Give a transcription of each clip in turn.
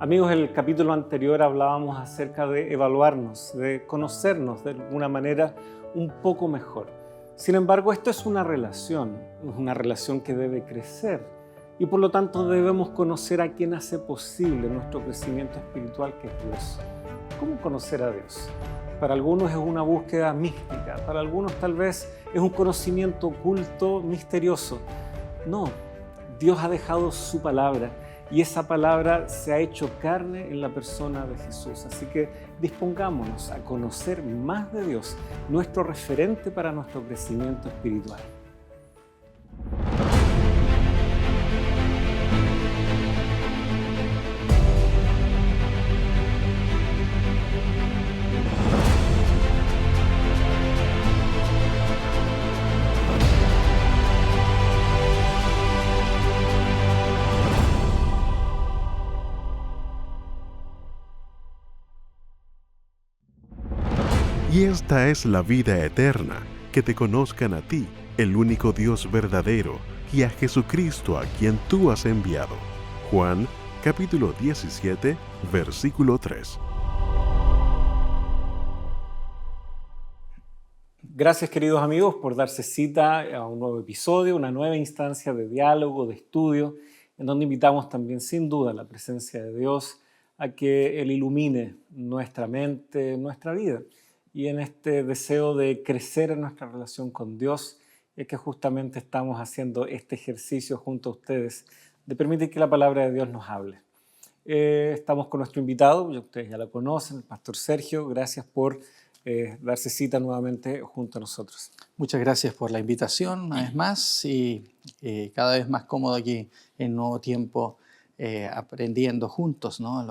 Amigos, en el capítulo anterior hablábamos acerca de evaluarnos, de conocernos de alguna manera un poco mejor. Sin embargo, esto es una relación que debe crecer y por lo tanto debemos conocer a quien hace posible nuestro crecimiento espiritual, que es Dios. ¿Cómo conocer a Dios? Para algunos es una búsqueda mística, para algunos tal vez es un conocimiento oculto, misterioso. No, Dios ha dejado su palabra y esa palabra se ha hecho carne en la persona de Jesús. Así que dispongámonos a conocer más de Dios, nuestro referente para nuestro crecimiento espiritual. Y esta es la vida eterna, que te conozcan a ti, el único Dios verdadero, y a Jesucristo a quien tú has enviado. Juan, capítulo 17, versículo 3. Gracias, queridos amigos, por darse cita a un nuevo episodio, una nueva instancia de diálogo, de estudio, en donde invitamos también sin duda la presencia de Dios a que Él ilumine nuestra mente, nuestra vida. Y en este deseo de crecer en nuestra relación con Dios es que justamente estamos haciendo este ejercicio junto a ustedes de permitir que la palabra de Dios nos hable. Estamos con nuestro invitado, ustedes ya lo conocen, el pastor Sergio. Gracias por darse cita nuevamente junto a nosotros. Muchas gracias por la invitación, una vez más, y cada vez más cómodo aquí en Nuevo Tiempo, aprendiendo juntos, ¿no?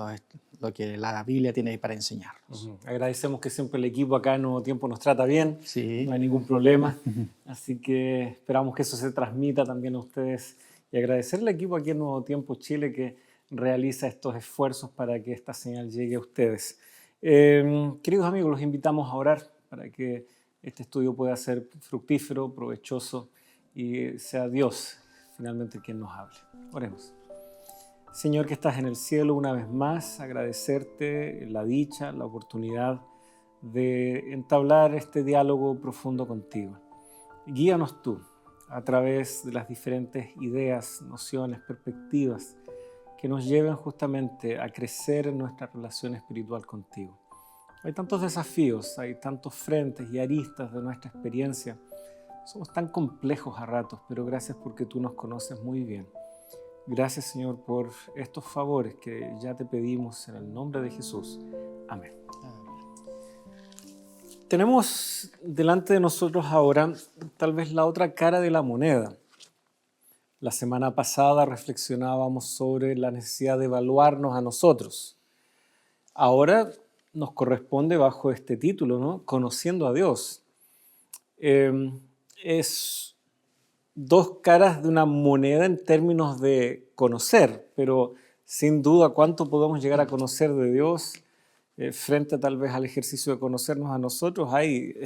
lo que la Biblia tiene para enseñarnos. Agradecemos que siempre el equipo acá en Nuevo Tiempo nos trata bien, Sí. no hay ningún problema, así que esperamos que eso se transmita también a ustedes y agradecerle al equipo aquí en Nuevo Tiempo Chile que realiza estos esfuerzos para que esta señal llegue a ustedes. Queridos amigos, los invitamos a orar para que este estudio pueda ser fructífero, provechoso y sea Dios finalmente quien nos hable. Oremos. Señor, que estás en el cielo, una vez más, agradecerte la dicha, la oportunidad de entablar este diálogo profundo contigo. Guíanos tú a través de las diferentes ideas, nociones, perspectivas que nos lleven justamente a crecer en nuestra relación espiritual contigo. Hay tantos desafíos, hay tantos frentes y aristas de nuestra experiencia. Somos tan complejos a ratos, pero gracias porque tú nos conoces muy bien. Gracias, Señor, por estos favores que ya te pedimos en el nombre de Jesús. Amén. Tenemos delante de nosotros ahora tal vez la otra cara de la moneda. La semana pasada reflexionábamos sobre la necesidad de evaluarnos a nosotros. Ahora nos corresponde bajo este título, ¿no? Conociendo a Dios. Es dos caras de una moneda en términos de conocer, pero sin duda cuánto podemos llegar a conocer de Dios frente tal vez al ejercicio de conocernos a nosotros.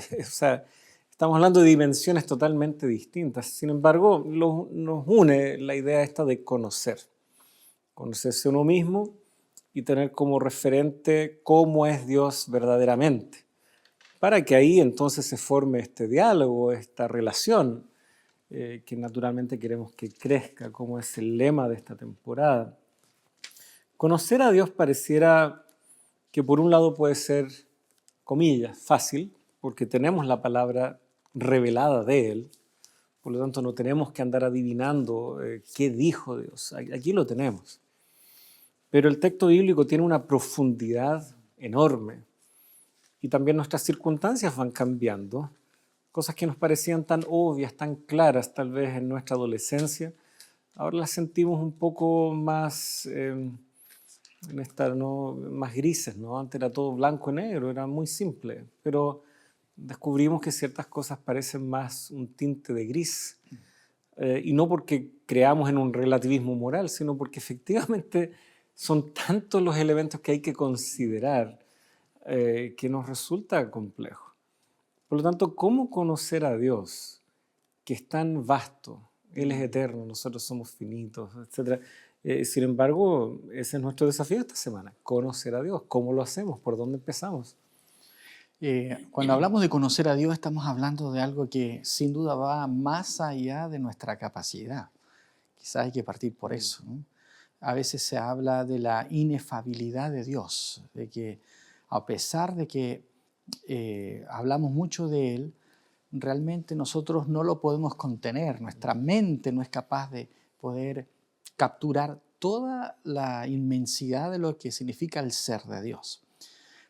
Estamos hablando de dimensiones totalmente distintas. Sin embargo, nos une la idea esta de conocerse a uno mismo y tener como referente cómo es Dios verdaderamente, para que ahí entonces se forme este diálogo, esta relación, que naturalmente queremos que crezca, como es el lema de esta temporada. Conocer a Dios pareciera que por un lado puede ser, comillas, fácil, porque tenemos la palabra revelada de Él, por lo tanto no tenemos que andar adivinando qué dijo Dios, aquí lo tenemos. Pero el texto bíblico tiene una profundidad enorme y también nuestras circunstancias van cambiando. Cosas que nos parecían tan obvias, tan claras tal vez en nuestra adolescencia, ahora las sentimos un poco más, más grises, ¿no? Antes era todo blanco y negro, era muy simple, pero descubrimos que ciertas cosas parecen más un tinte de gris, y no porque creamos en un relativismo moral, sino porque efectivamente son tantos los elementos que hay que considerar que nos resulta complejo. Por lo tanto, ¿cómo conocer a Dios, que es tan vasto? Él es eterno, nosotros somos finitos, etc. Sin embargo, ese es nuestro desafío esta semana, conocer a Dios. ¿Cómo lo hacemos? ¿Por dónde empezamos? Cuando hablamos de conocer a Dios, estamos hablando de algo que sin duda va más allá de nuestra capacidad. Quizás hay que partir por eso, ¿no? A veces se habla de la inefabilidad de Dios, de que a pesar de que hablamos mucho de Él, realmente nosotros no lo podemos contener. Nuestra mente no es capaz de poder capturar toda la inmensidad de lo que significa el ser de Dios.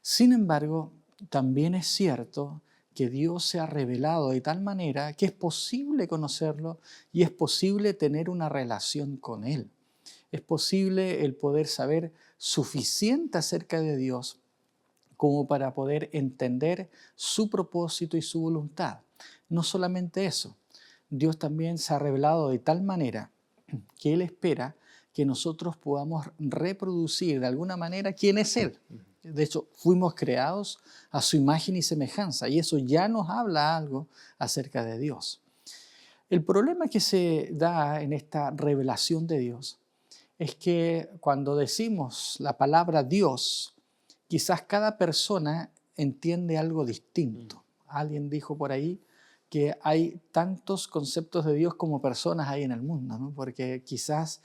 Sin embargo, también es cierto que Dios se ha revelado de tal manera que es posible conocerlo y es posible tener una relación con Él. Es posible el poder saber suficiente acerca de Dios como para poder entender su propósito y su voluntad. No solamente eso, Dios también se ha revelado de tal manera que Él espera que nosotros podamos reproducir de alguna manera quién es Él. De hecho, fuimos creados a su imagen y semejanza, y eso ya nos habla algo acerca de Dios. El problema que se da en esta revelación de Dios es que cuando decimos la palabra Dios, quizás cada persona entiende algo distinto. Alguien dijo por ahí que hay tantos conceptos de Dios como personas hay en el mundo, ¿no? Porque quizás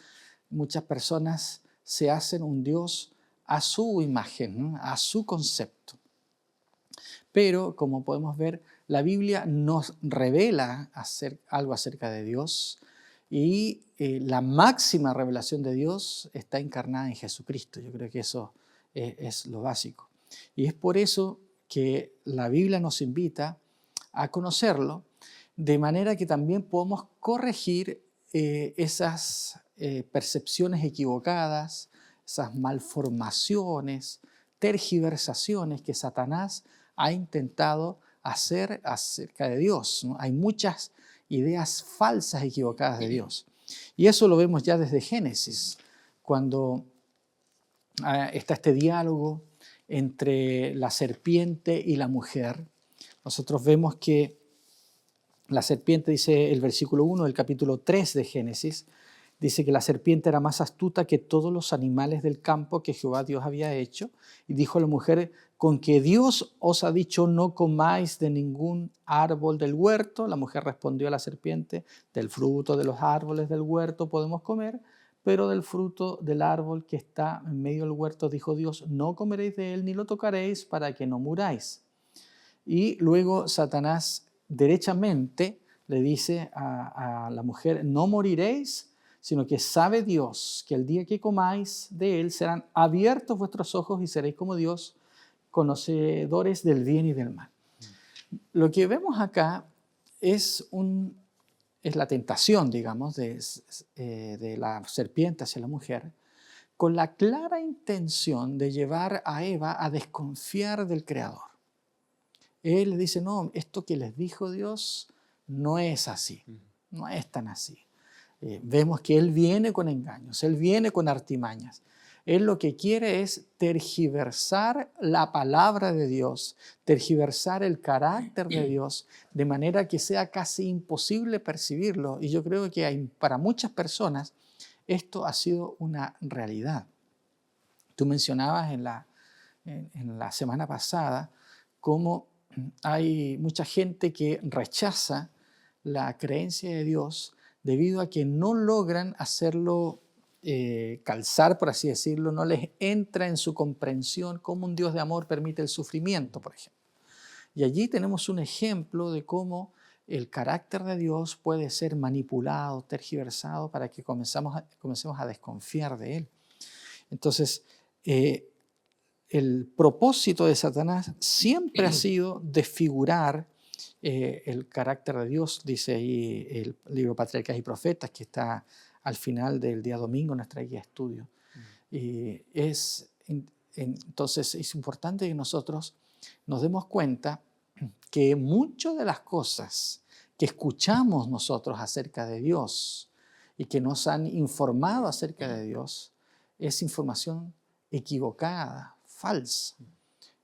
muchas personas se hacen un Dios a su imagen, ¿no? A su concepto. Pero, como podemos ver, la Biblia nos revela algo acerca de Dios y la máxima revelación de Dios está encarnada en Jesucristo. Yo creo que eso es lo básico. Y es por eso que la Biblia nos invita a conocerlo, de manera que también podamos corregir esas percepciones equivocadas, esas malformaciones, tergiversaciones que Satanás ha intentado hacer acerca de Dios, ¿no? Hay muchas ideas falsas equivocadas de Dios. Y eso lo vemos ya desde Génesis, cuando está este diálogo entre la serpiente y la mujer. Nosotros vemos que la serpiente, dice el versículo 1 del capítulo 3 de Génesis, dice que la serpiente era más astuta que todos los animales del campo que Jehová Dios había hecho. Y dijo a la mujer, con que Dios os ha dicho no comáis de ningún árbol del huerto. La mujer respondió a la serpiente, del fruto de los árboles del huerto podemos comer, pero del fruto del árbol que está en medio del huerto, dijo Dios, no comeréis de él ni lo tocaréis para que no muráis. Y luego Satanás derechamente le dice a la mujer, no moriréis, sino que sabe Dios que el día que comáis de él serán abiertos vuestros ojos y seréis como Dios, conocedores del bien y del mal. Lo que vemos acá es la tentación, digamos, de la serpiente hacia la mujer, con la clara intención de llevar a Eva a desconfiar del Creador. Él le dice, no, esto que les dijo Dios no es así, no es tan así. Vemos que Él viene con engaños, Él viene con artimañas. Él lo que quiere es tergiversar la palabra de Dios, tergiversar el carácter de Dios, de manera que sea casi imposible percibirlo. Y yo creo que para muchas personas esto ha sido una realidad. Tú mencionabas en la semana pasada cómo hay mucha gente que rechaza la creencia de Dios debido a que no logran hacerlo calzar, por así decirlo, no les entra en su comprensión cómo un Dios de amor permite el sufrimiento, por ejemplo. Y allí tenemos un ejemplo de cómo el carácter de Dios puede ser manipulado, tergiversado, para que comencemos a desconfiar de Él. Entonces, el propósito de Satanás siempre ha sido desfigurar el carácter de Dios, dice ahí el libro Patriarcas y Profetas, que está al final del día domingo en nuestra guía de estudio. Y entonces es importante que nosotros nos demos cuenta que muchas de las cosas que escuchamos nosotros acerca de Dios y que nos han informado acerca de Dios es información equivocada, falsa.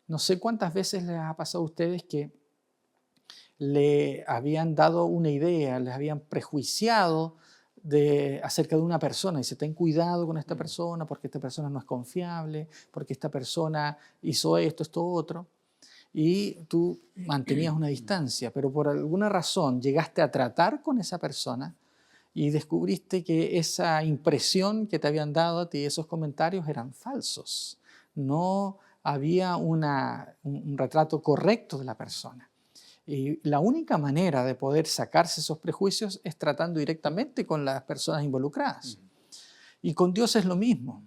No sé cuántas veces les ha pasado a ustedes que le habían dado una idea, les habían prejuiciado acerca de una persona. Dice, ten cuidado con esta persona porque esta persona no es confiable, porque esta persona hizo esto otro. Y tú mantenías una distancia, pero por alguna razón llegaste a tratar con esa persona y descubriste que esa impresión que te habían dado a ti, esos comentarios eran falsos. No había un retrato correcto de la persona. Y la única manera de poder sacarse esos prejuicios es tratando directamente con las personas involucradas. Y con Dios es lo mismo.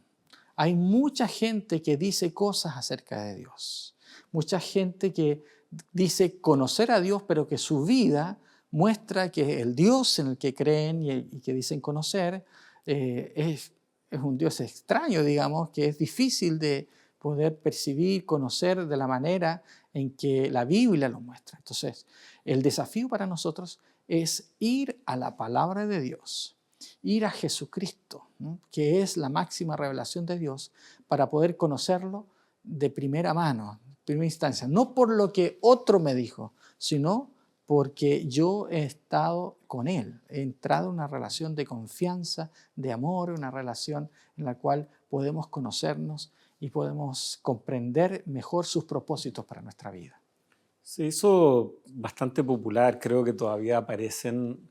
Hay mucha gente que dice cosas acerca de Dios. Mucha gente que dice conocer a Dios, pero que su vida muestra que el Dios en el que creen y que dicen conocer es un Dios extraño, digamos, que es difícil de poder percibir, conocer de la manera en que la Biblia lo muestra. Entonces, el desafío para nosotros es ir a la palabra de Dios, ir a Jesucristo, ¿no?, que es la máxima revelación de Dios, para poder conocerlo de primera mano, primera instancia, no por lo que otro me dijo, sino porque yo he estado con Él, he entrado en una relación de confianza, de amor, una relación en la cual podemos conocernos y podemos comprender mejor sus propósitos para nuestra vida. Se hizo bastante popular, creo que todavía aparecen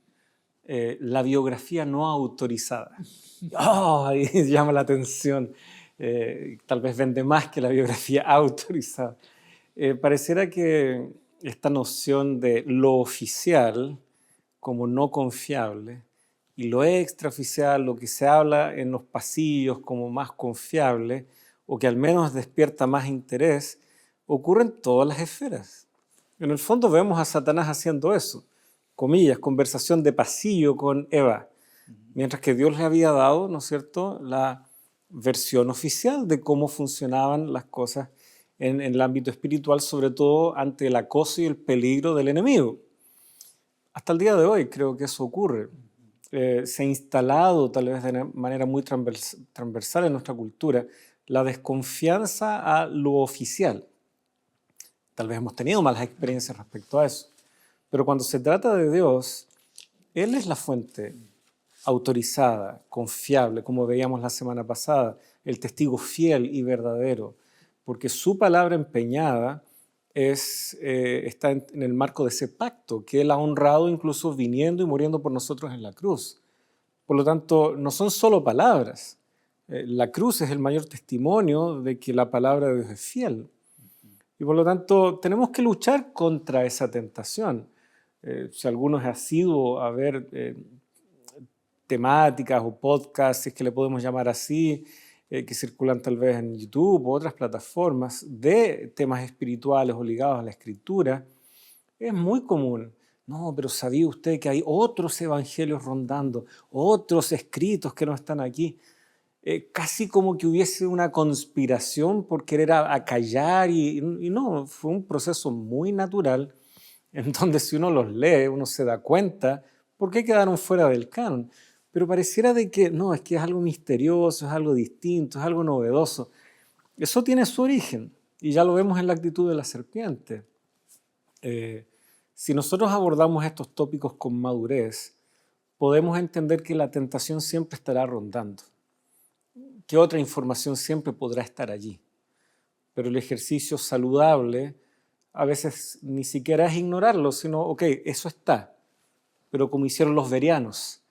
la biografía no autorizada. ¡Oh! Y llama la atención. Tal vez vende más que la biografía autorizada. Pareciera que esta noción de lo oficial como no confiable y lo extraoficial, lo que se habla en los pasillos como más confiable o que al menos despierta más interés, ocurre en todas las esferas. En el fondo vemos a Satanás haciendo eso, comillas, conversación de pasillo con Eva, mientras que Dios le había dado, ¿no es cierto?, la versión oficial de cómo funcionaban las cosas en el ámbito espiritual, sobre todo ante el acoso y el peligro del enemigo. Hasta el día de hoy creo que eso ocurre. Se ha instalado, tal vez de una manera muy transversal en nuestra cultura, la desconfianza a lo oficial. Tal vez hemos tenido malas experiencias respecto a eso. Pero cuando se trata de Dios, Él es la fuente autorizada, confiable, como veíamos la semana pasada, el testigo fiel y verdadero, porque su palabra empeñada está en el marco de ese pacto que Él ha honrado, incluso viniendo y muriendo por nosotros en la cruz. Por lo tanto, no son solo palabras. La cruz es el mayor testimonio de que la palabra de Dios es fiel. Y por lo tanto, tenemos que luchar contra esa tentación. Si alguno ha sido a ver temáticas o podcasts, si es que le podemos llamar así, que circulan tal vez en YouTube o otras plataformas de temas espirituales o ligados a la Escritura, es muy común. No, pero ¿sabía usted que hay otros evangelios rondando, otros escritos que no están aquí? Casi como que hubiese una conspiración por querer acallar y no, fue un proceso muy natural en donde si uno los lee, uno se da cuenta por qué quedaron fuera del canon. Pero pareciera de que no, es que es algo misterioso, es algo distinto, es algo novedoso. Eso tiene su origen y ya lo vemos en la actitud de la serpiente. Si nosotros abordamos estos tópicos con madurez, podemos entender que la tentación siempre estará rondando, que otra información siempre podrá estar allí. Pero el ejercicio saludable a veces ni siquiera es ignorarlo, sino, ok, eso está, pero como hicieron los bereanos,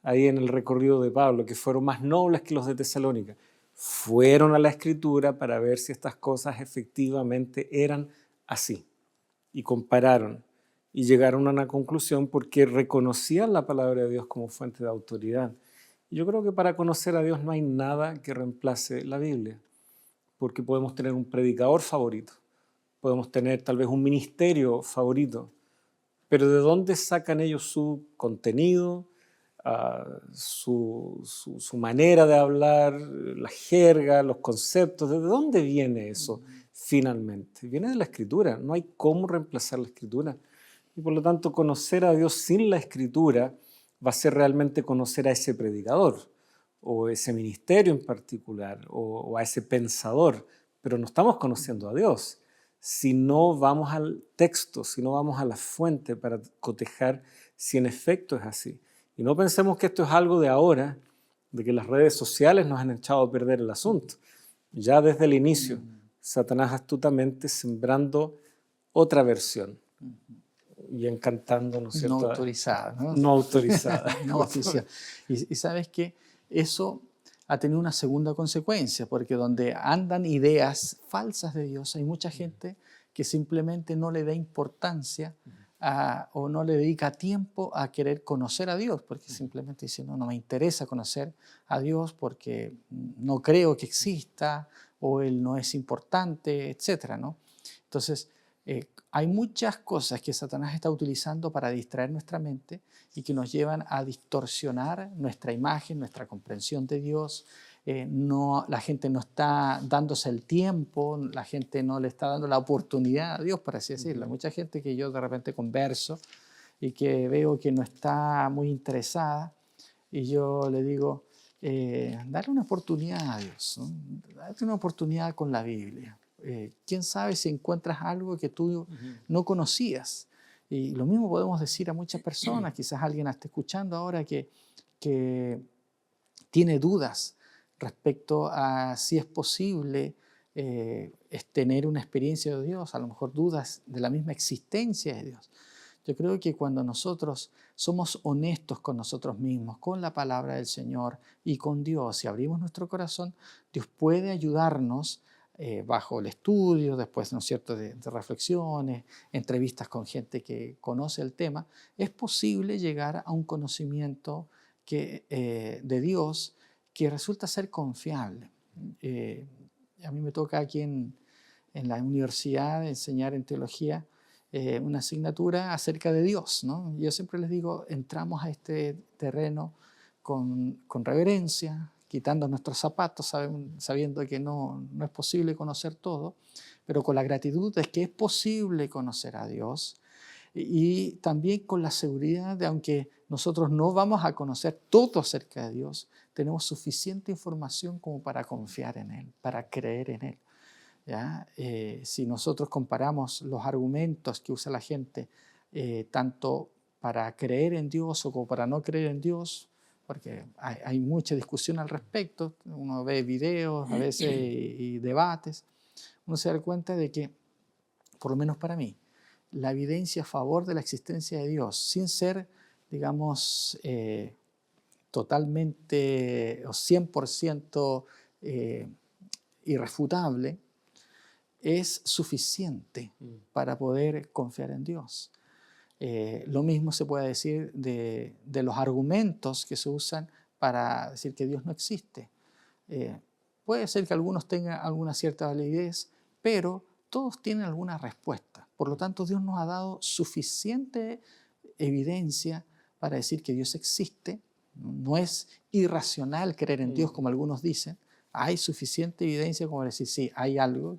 ahí en el recorrido de Pablo, que fueron más nobles que los de Tesalónica, fueron a la Escritura para ver si estas cosas efectivamente eran así, y compararon, y llegaron a una conclusión porque reconocían la palabra de Dios como fuente de autoridad. Y yo creo que para conocer a Dios no hay nada que reemplace la Biblia, porque podemos tener un predicador favorito, podemos tener tal vez un ministerio favorito, pero ¿de dónde sacan ellos su contenido, su manera de hablar, la jerga, los conceptos? ¿De dónde viene eso finalmente? Viene de la Escritura, no hay cómo reemplazar la Escritura. Y por lo tanto, conocer a Dios sin la Escritura va a ser realmente conocer a ese predicador, o ese ministerio en particular, o a ese pensador, pero no estamos conociendo a Dios si no vamos al texto, si no vamos a la fuente para cotejar si en efecto es así. Y no pensemos que esto es algo de ahora, de que las redes sociales nos han echado a perder el asunto. Ya desde el inicio, Satanás astutamente sembrando otra versión y encantando, ¿no es cierto? No autorizada, ¿no? No autorizada. No oficial. Y sabes que eso ha tenido una segunda consecuencia, porque donde andan ideas falsas de Dios, hay mucha gente que simplemente no le da importancia o no le dedica tiempo a querer conocer a Dios, porque simplemente dice, no me interesa conocer a Dios porque no creo que exista, o Él no es importante, etc., ¿no? Entonces, hay muchas cosas que Satanás está utilizando para distraer nuestra mente y que nos llevan a distorsionar nuestra imagen, nuestra comprensión de Dios. La gente no está dándose el tiempo, la gente no le está dando la oportunidad a Dios, por así decirlo. Mucha gente que yo de repente converso y que veo que no está muy interesada, y yo le digo, dale una oportunidad a Dios, ¿no? Dale una oportunidad con la Biblia. ¿Quién sabe si encuentras algo que tú no conocías? Y lo mismo podemos decir a muchas personas. Quizás alguien esté escuchando ahora que tiene dudas respecto a si es posible tener una experiencia de Dios, a lo mejor dudas de la misma existencia de Dios. Yo creo que cuando nosotros somos honestos con nosotros mismos, con la palabra del Señor y con Dios, y abrimos nuestro corazón, Dios puede ayudarnos bajo el estudio, después, ¿no es cierto?, de reflexiones, entrevistas con gente que conoce el tema. Es posible llegar a un conocimiento de Dios que resulta ser confiable. A mí me toca aquí en la universidad enseñar en teología una asignatura acerca de Dios, ¿no? Yo siempre les digo, entramos a este terreno con reverencia, quitando nuestros zapatos, sabiendo que no es posible conocer todo, pero con la gratitud de que es posible conocer a Dios, y también con la seguridad de, aunque nosotros no vamos a conocer todo acerca de Dios, tenemos suficiente información como para confiar en Él, para creer en Él. ¿Ya? Si nosotros comparamos los argumentos que usa la gente, tanto para creer en Dios o como para no creer en Dios, porque hay mucha discusión al respecto, uno ve videos a veces y debates, uno se da cuenta de que, por lo menos para mí, la evidencia a favor de la existencia de Dios, sin ser, digamos, totalmente o 100% irrefutable, es suficiente para poder confiar en Dios. Lo mismo se puede decir de los argumentos que se usan para decir que Dios no existe. Puede ser que algunos tengan alguna cierta validez, pero todos tienen alguna respuesta. Por lo tanto, Dios nos ha dado suficiente evidencia para decir que Dios existe. No es irracional creer en Dios, como algunos dicen. Hay suficiente evidencia como para decir, sí, hay algo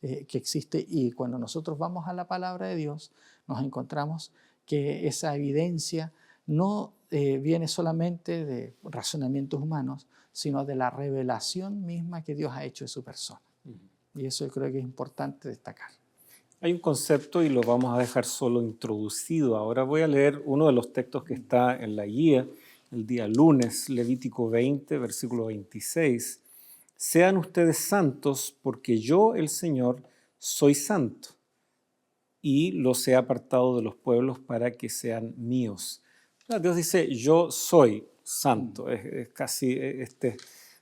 que existe, y cuando nosotros vamos a la palabra de Dios, nos encontramos que esa evidencia no viene solamente de razonamientos humanos, sino de la revelación misma que Dios ha hecho de su persona. Y eso yo creo que es importante destacar. Hay un concepto y lo vamos a dejar solo introducido. Ahora voy a leer uno de los textos que está en la guía el día lunes, Levítico 20, versículo 26. Sean ustedes santos porque yo, el Señor, soy santo y los he apartado de los pueblos para que sean míos. Dios dice, yo soy santo. Es casi,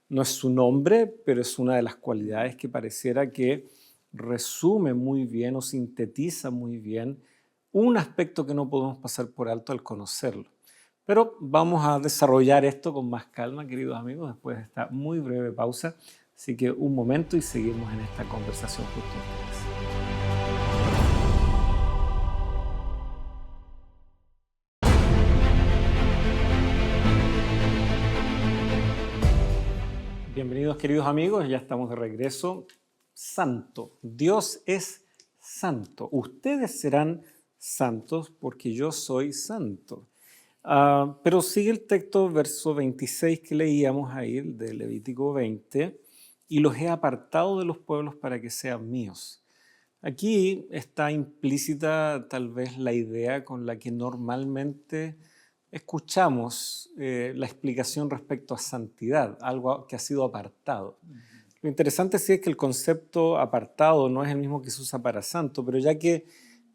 no es su nombre, pero es una de las cualidades que pareciera que resume muy bien o sintetiza muy bien un aspecto que no podemos pasar por alto al conocerlo. Pero vamos a desarrollar esto con más calma, queridos amigos, después de esta muy breve pausa. Así que un momento y seguimos en esta conversación junto a ustedes. Bienvenidos, queridos amigos, ya estamos de regreso. Santo, Dios es santo. Ustedes serán santos porque yo soy santo. Pero sigue el texto, verso 26 que leíamos ahí, de Levítico 20, y los he apartado de los pueblos para que sean míos. Aquí está implícita tal vez la idea con la que normalmente escuchamos la explicación respecto a santidad, algo que ha sido apartado. Lo interesante sí es que el concepto apartado no es el mismo que se usa para santo, pero ya que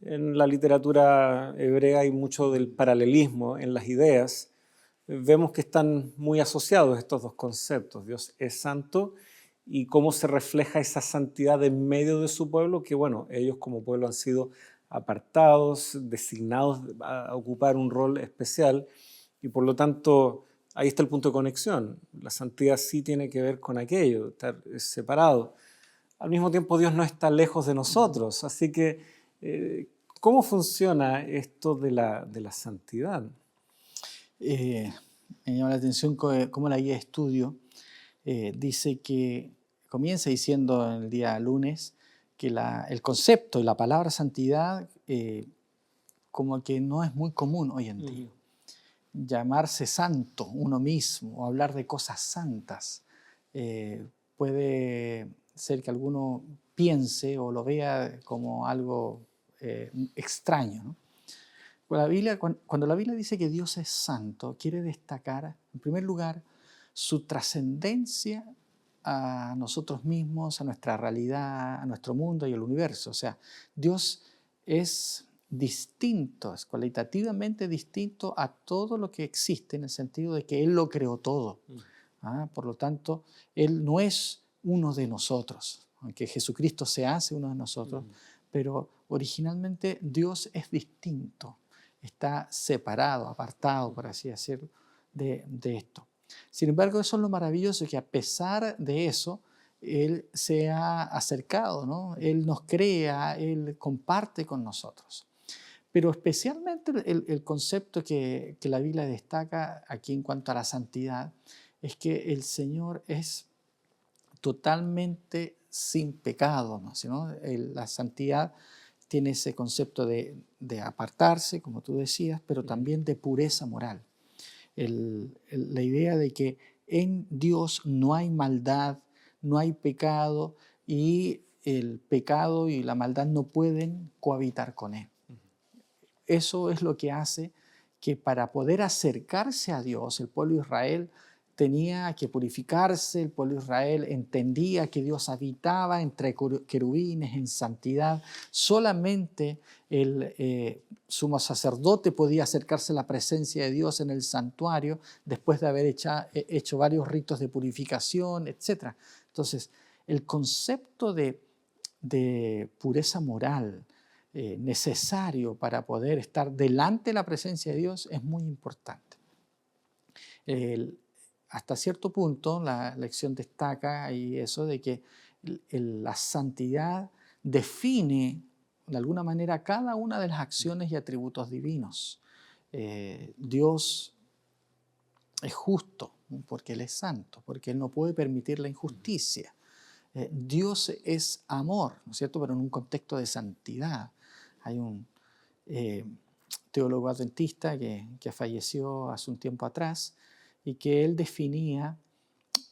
en la literatura hebrea hay mucho del paralelismo en las ideas, vemos que están muy asociados estos dos conceptos. Dios es santo y cómo se refleja esa santidad en medio de su pueblo, que bueno, ellos como pueblo han sido apartados, designados a ocupar un rol especial y por lo tanto ahí está el punto de conexión. La santidad sí tiene que ver con aquello, estar separado. Al mismo tiempo Dios no está lejos de nosotros, así que ¿cómo funciona esto de la santidad? Me llama la atención cómo la guía de estudio dice que comienza diciendo en el día lunes que el concepto y la palabra santidad como que no es muy común hoy en día. Llamarse santo uno mismo o hablar de cosas santas puede ser que alguno piense o lo vea como algo extraño, ¿no? Cuando la Biblia dice que Dios es santo, quiere destacar, en primer lugar, su trascendencia a nosotros mismos, a nuestra realidad, a nuestro mundo y al universo. O sea, Dios es distinto, es cualitativamente distinto a todo lo que existe, en el sentido de que Él lo creó todo. Por lo tanto, Él no es uno de nosotros, aunque Jesucristo se hace uno de nosotros, pero originalmente Dios es distinto. Está separado, apartado, por así decirlo, de esto. Sin embargo, eso es lo maravilloso, que a pesar de eso, Él se ha acercado, ¿no? Él nos crea, Él comparte con nosotros. Pero especialmente el concepto que la Biblia destaca aquí en cuanto a la santidad es que el Señor es totalmente sin pecado, ¿no? La santidad tiene ese concepto de apartarse, como tú decías, pero también de pureza moral. La idea de que en Dios no hay maldad, no hay pecado, y el pecado y la maldad no pueden cohabitar con Él. Eso es lo que hace que para poder acercarse a Dios, el pueblo de Israel tenía que purificarse. El pueblo de Israel entendía que Dios habitaba entre querubines en santidad. Solamente el sumo sacerdote podía acercarse a la presencia de Dios en el santuario después de haber hecho varios ritos de purificación, etc. Entonces, el concepto de pureza moral necesario para poder estar delante de la presencia de Dios es muy importante. Hasta cierto punto la lección destaca y eso de que la santidad define de alguna manera cada una de las acciones y atributos divinos. Dios es justo porque Él es santo, porque Él no puede permitir la injusticia. Dios es amor, ¿no es cierto?, pero en un contexto de santidad. Hay un teólogo adventista que falleció hace un tiempo atrás y que él definía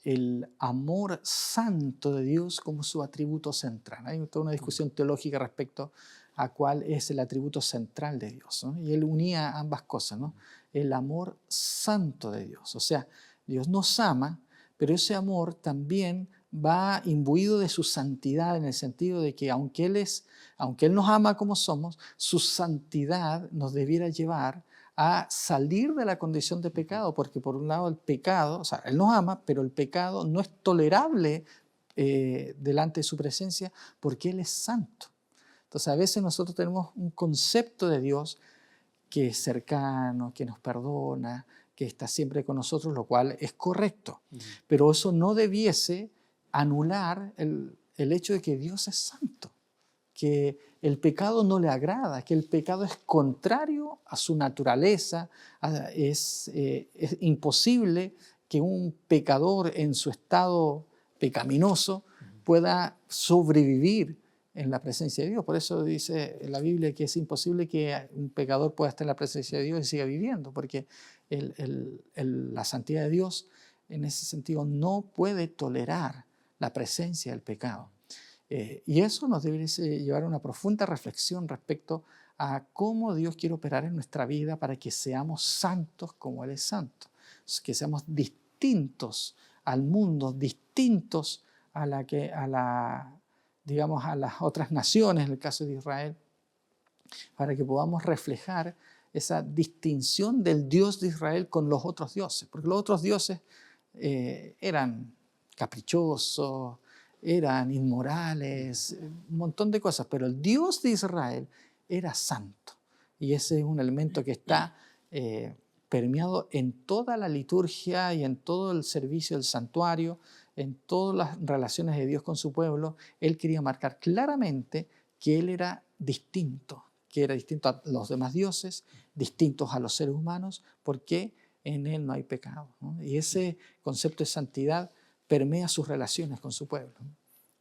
el amor santo de Dios como su atributo central. Hay toda una discusión teológica respecto a cuál es el atributo central de Dios, ¿no? Y él unía ambas cosas, ¿no? El amor santo de Dios. O sea, Dios nos ama, pero ese amor también va imbuido de su santidad, en el sentido de que aunque Él nos ama como somos, su santidad nos debiera llevar a salir de la condición de pecado, porque por un lado el pecado, o sea, Él nos ama, pero el pecado no es tolerable delante de su presencia porque Él es santo. Entonces a veces nosotros tenemos un concepto de Dios que es cercano, que nos perdona, que está siempre con nosotros, lo cual es correcto. Pero eso no debiese anular el hecho de que Dios es santo, que el pecado no le agrada, que el pecado es contrario a su naturaleza. Es imposible que un pecador en su estado pecaminoso pueda sobrevivir en la presencia de Dios. Por eso dice la Biblia que es imposible que un pecador pueda estar en la presencia de Dios y siga viviendo, porque la santidad de Dios en ese sentido no puede tolerar la presencia del pecado. Y eso nos debe llevar a una profunda reflexión respecto a cómo Dios quiere operar en nuestra vida para que seamos santos como Él es santo, que seamos distintos al mundo, distintos digamos, a las otras naciones, en el caso de Israel, para que podamos reflejar esa distinción del Dios de Israel con los otros dioses, porque los otros dioses eran caprichosos, eran inmorales, un montón de cosas, pero el Dios de Israel era santo, y ese es un elemento que está permeado en toda la liturgia y en todo el servicio del santuario, en todas las relaciones de Dios con su pueblo. Él quería marcar claramente que Él era distinto, que era distinto a los demás dioses, distintos a los seres humanos, porque en Él no hay pecado, ¿no? Y ese concepto de santidad permea sus relaciones con su pueblo.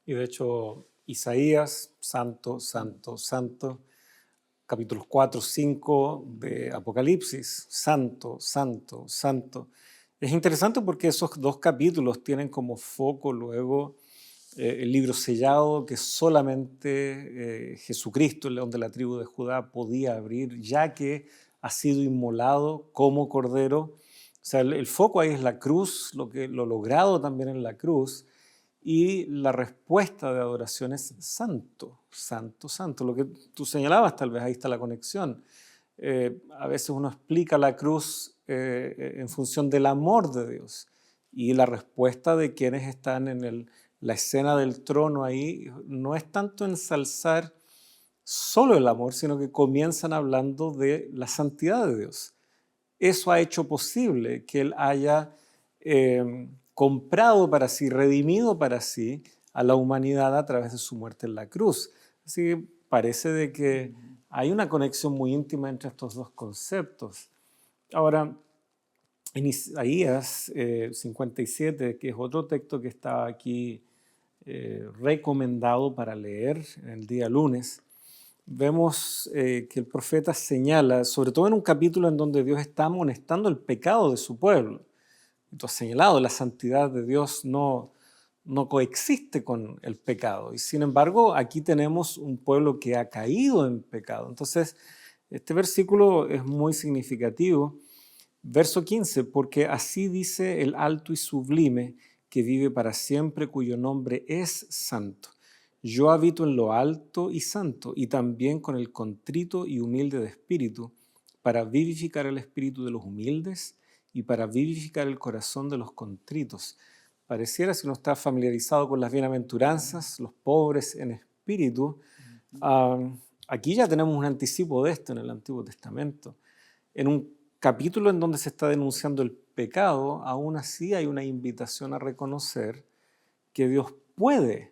Y de hecho, Isaías, santo, santo, santo, capítulos 4, 5 de Apocalipsis, santo, santo, santo. Es interesante porque esos dos capítulos tienen como foco luego el libro sellado que solamente Jesucristo, el león de la tribu de Judá, podía abrir, ya que ha sido inmolado como cordero. O sea, el foco ahí es la cruz, lo logrado también en la cruz, y la respuesta de adoración es santo, santo, santo. Lo que tú señalabas, tal vez ahí está la conexión. A veces uno explica la cruz en función del amor de Dios, y la respuesta de quienes están en la escena del trono ahí no es tanto ensalzar solo el amor, sino que comienzan hablando de la santidad de Dios. Eso ha hecho posible que Él haya comprado para sí, redimido para sí a la humanidad a través de su muerte en la cruz. Así que parece de que hay una conexión muy íntima entre estos dos conceptos. Ahora, en Isaías 57, que es otro texto que está aquí recomendado para leer el día lunes, vemos que el profeta señala, sobre todo en un capítulo en donde Dios está amonestando el pecado de su pueblo. Tú has señalado, la santidad de Dios no coexiste con el pecado. Y sin embargo, aquí tenemos un pueblo que ha caído en pecado. Entonces, este versículo es muy significativo. Verso 15, porque así dice el alto y sublime, que vive para siempre, cuyo nombre es santo. Yo habito en lo alto y santo, y también con el contrito y humilde de espíritu, para vivificar el espíritu de los humildes y para vivificar el corazón de los contritos. Pareciera, si uno está familiarizado con las bienaventuranzas, los pobres en espíritu, aquí ya tenemos un anticipo de esto en el Antiguo Testamento. En un capítulo en donde se está denunciando el pecado, aún así hay una invitación a reconocer que Dios puede,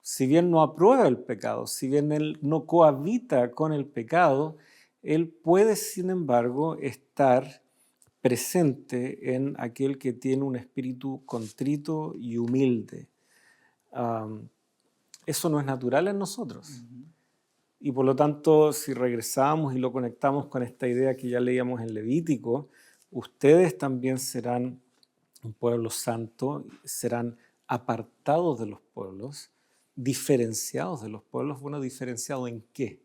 si bien no aprueba el pecado, si bien Él no cohabita con el pecado, Él puede, sin embargo, estar presente en aquel que tiene un espíritu contrito y humilde. Eso no es natural en nosotros. Y por lo tanto, si regresamos y lo conectamos con esta idea que ya leíamos en Levítico, ustedes también serán un pueblo santo, serán apartados de los pueblos, diferenciados de los pueblos. Bueno, ¿diferenciado en qué?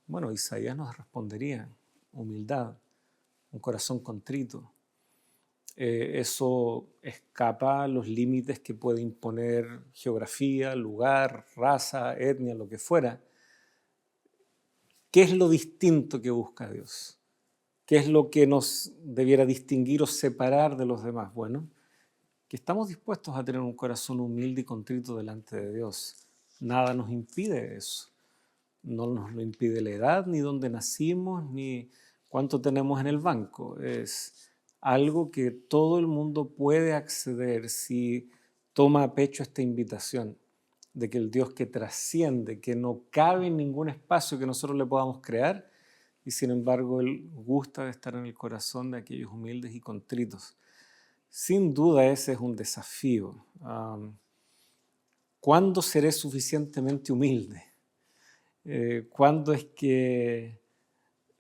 Bueno, Isaías nos respondería: humildad, un corazón contrito. Eso escapa a los límites que puede imponer geografía, lugar, raza, etnia, lo que fuera. ¿Qué es lo distinto que busca Dios? ¿Qué es lo que nos debiera distinguir o separar de los demás? Bueno, que estamos dispuestos a tener un corazón humilde y contrito delante de Dios. Nada nos impide eso. No nos lo impide la edad, ni dónde nacimos, ni cuánto tenemos en el banco. Es algo que todo el mundo puede acceder si toma a pecho esta invitación de que el Dios que trasciende, que no cabe en ningún espacio que nosotros le podamos crear, y sin embargo Él gusta de estar en el corazón de aquellos humildes y contritos. Sin duda ese es un desafío. ¿Cuándo seré suficientemente humilde? ¿Cuándo es que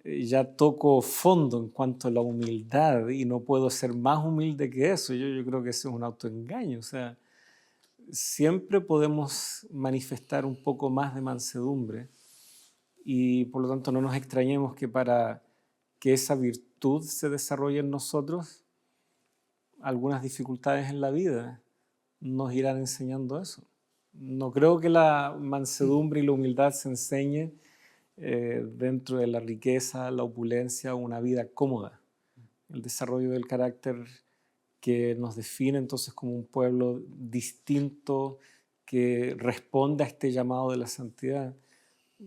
ya toco fondo en cuanto a la humildad y no puedo ser más humilde que eso? Yo creo que ese es un autoengaño. O sea, siempre podemos manifestar un poco más de mansedumbre y por lo tanto no nos extrañemos que para que esa virtud se desarrolle en nosotros, algunas dificultades en la vida nos irán enseñando eso. No creo que la mansedumbre y la humildad se enseñe dentro de la riqueza, la opulencia o una vida cómoda. El desarrollo del carácter que nos define entonces como un pueblo distinto que responde a este llamado de la santidad,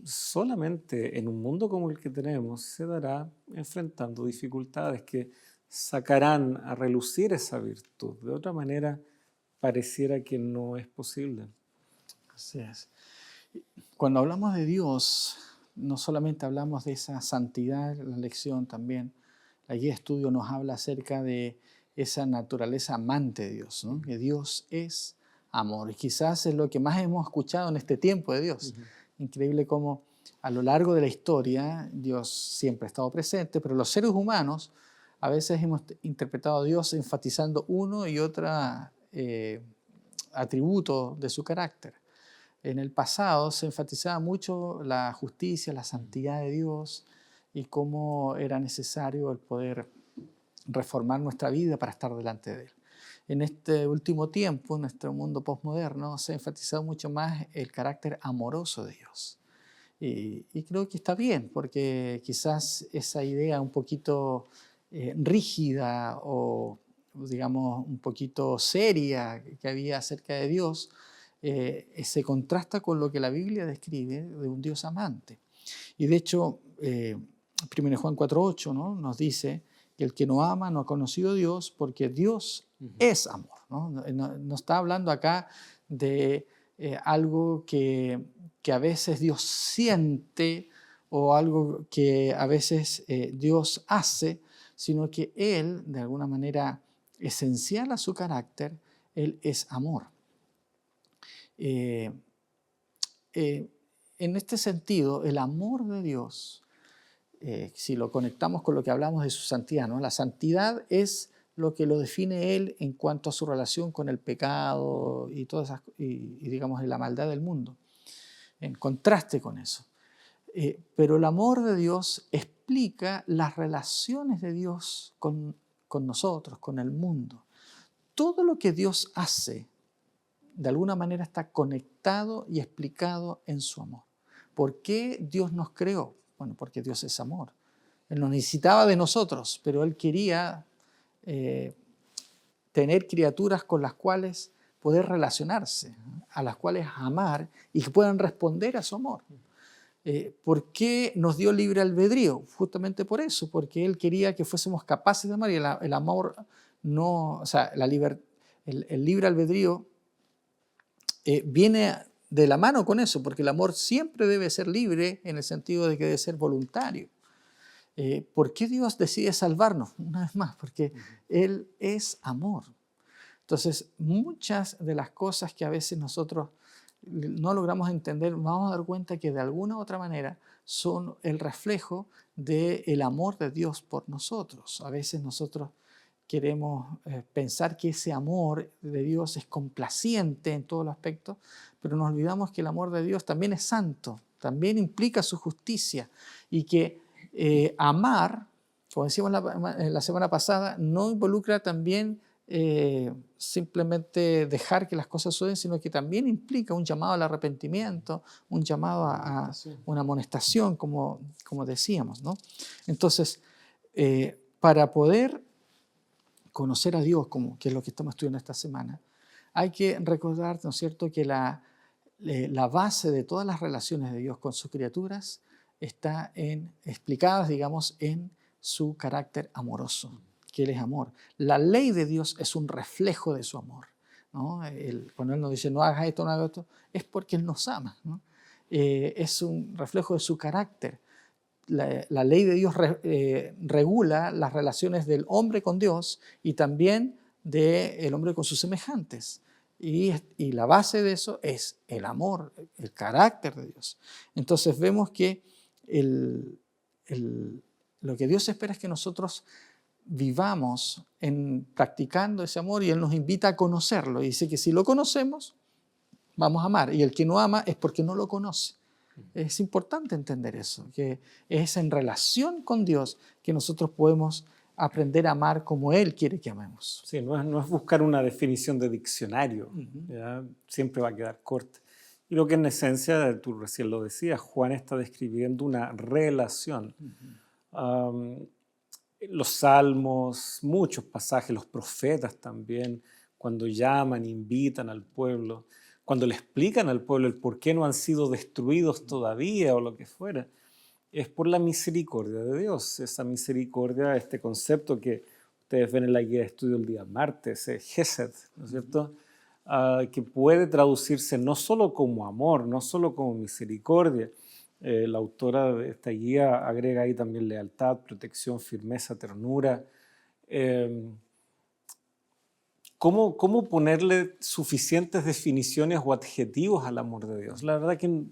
solamente en un mundo como el que tenemos se dará enfrentando dificultades que sacarán a relucir esa virtud. De otra manera, pareciera que no es posible. Así es. Cuando hablamos de Dios, no solamente hablamos de esa santidad, la lección también, la guía de estudio nos habla acerca de esa naturaleza amante de Dios, ¿no? Que Dios es amor. Y quizás es lo que más hemos escuchado en este tiempo de Dios. Increíble cómo a lo largo de la historia Dios siempre ha estado presente, pero los seres humanos a veces hemos interpretado a Dios enfatizando uno y otro atributo de su carácter. En el pasado se enfatizaba mucho la justicia, la santidad de Dios y cómo era necesario el poder reformar nuestra vida para estar delante de Él. En este último tiempo, en nuestro mundo postmoderno, se ha enfatizado mucho más el carácter amoroso de Dios. Y creo que está bien, porque quizás esa idea un poquito rígida o, digamos, un poquito seria que había acerca de Dios, se contrasta con lo que la Biblia describe de un Dios amante. Y de hecho, 1 Juan 4:8, ¿no? Nos dice que el que no ama no ha conocido a Dios porque Dios es amor, ¿no? No está hablando acá de algo que a veces Dios siente o algo que a veces Dios hace, sino que Él, de alguna manera esencial a su carácter, Él es amor. En este sentido, el amor de Dios, si lo conectamos con lo que hablamos de su santidad, ¿no? La santidad es lo que lo define Él en cuanto a su relación con el pecado y todas esas, y digamos la maldad del mundo, en contraste con eso. Pero el amor de Dios explica las relaciones de Dios con nosotros, con el mundo. Todo lo que Dios hace, de alguna manera está conectado y explicado en su amor. ¿Por qué Dios nos creó? Bueno, porque Dios es amor. Él no necesitaba de nosotros, pero Él quería tener criaturas con las cuales poder relacionarse, a las cuales amar y que puedan responder a su amor. ¿Por qué nos dio libre albedrío? Justamente por eso, porque Él quería que fuésemos capaces de amar y el amor no, o sea, el libre albedrío viene de la mano con eso, porque el amor siempre debe ser libre en el sentido de que debe ser voluntario. ¿Por qué Dios decide salvarnos? Una vez más, porque Él es amor. Entonces, muchas de las cosas que a veces nosotros no logramos entender, nos vamos a dar cuenta que de alguna u otra manera son el reflejo del amor de Dios por nosotros. A veces nosotros queremos pensar que ese amor de Dios es complaciente en todos los aspectos, pero nos olvidamos que el amor de Dios también es santo, también implica su justicia y que amar, como decíamos la semana pasada, no involucra también simplemente dejar que las cosas suceden, sino que también implica un llamado al arrepentimiento, un llamado a una amonestación, como decíamos, ¿no? Entonces, para poder conocer a Dios, que es lo que estamos estudiando esta semana, hay que recordar, ¿no es cierto?, que la base de todas las relaciones de Dios con sus criaturas está explicadas, digamos, en su carácter amoroso, que Él es amor. La ley de Dios es un reflejo de su amor, ¿no? Cuando Él nos dice, no hagas esto, no hagas esto, es porque Él nos ama, ¿no? Es un reflejo de su carácter. La ley de Dios regula las relaciones del hombre con Dios y también del hombre con sus semejantes. Y la base de eso es el amor, el carácter de Dios. Entonces vemos que lo que Dios espera es que nosotros vivamos practicando ese amor y Él nos invita a conocerlo. Y dice que si lo conocemos, vamos a amar. Y el que no ama es porque no lo conoce. Es importante entender eso, que es en relación con Dios que nosotros podemos aprender a amar como Él quiere que amemos. Sí, no es buscar una definición de diccionario, ¿ya? Siempre va a quedar corta. Y lo que en esencia, tú recién lo decías, Juan está describiendo una relación. Los salmos, muchos pasajes, los profetas también, cuando llaman, invitan al pueblo, cuando le explican al pueblo el por qué no han sido destruidos todavía o lo que fuera, es por la misericordia de Dios. Esa misericordia, este concepto que ustedes ven en la guía de estudio el día martes, Gesed, ¿no es cierto? Que puede traducirse no solo como amor, no solo como misericordia. La autora de esta guía agrega ahí también lealtad, protección, firmeza, ternura. ¿Cómo ponerle suficientes definiciones o adjetivos al amor de Dios? La verdad que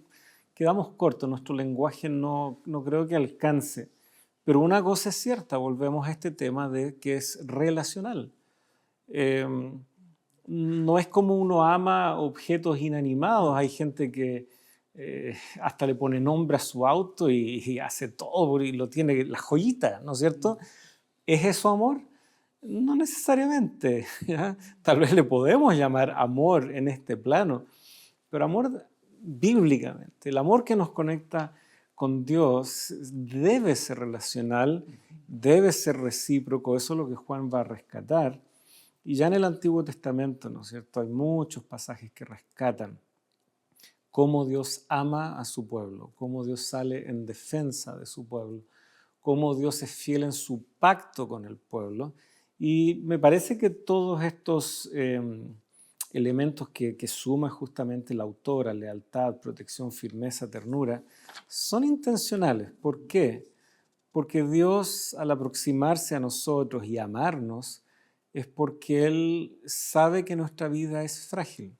quedamos cortos, nuestro lenguaje no creo que alcance. Pero una cosa es cierta, volvemos a este tema de que es relacional. No es como uno ama objetos inanimados. Hay gente que hasta le pone nombre a su auto y hace todo y lo tiene, la joyita, ¿no es cierto? ¿Es eso amor? No necesariamente, ¿ya? Tal vez le podemos llamar amor en este plano, pero amor bíblicamente, el amor que nos conecta con Dios debe ser relacional, debe ser recíproco. Eso es lo que Juan va a rescatar. Y ya en el Antiguo Testamento, ¿no es cierto?, hay muchos pasajes que rescatan cómo Dios ama a su pueblo, cómo Dios sale en defensa de su pueblo, cómo Dios es fiel en su pacto con el pueblo. Y me parece que todos estos elementos que suma justamente la autora, lealtad, protección, firmeza, ternura, son intencionales. ¿Por qué? Porque Dios, al aproximarse a nosotros y amarnos, es porque Él sabe que nuestra vida es frágil.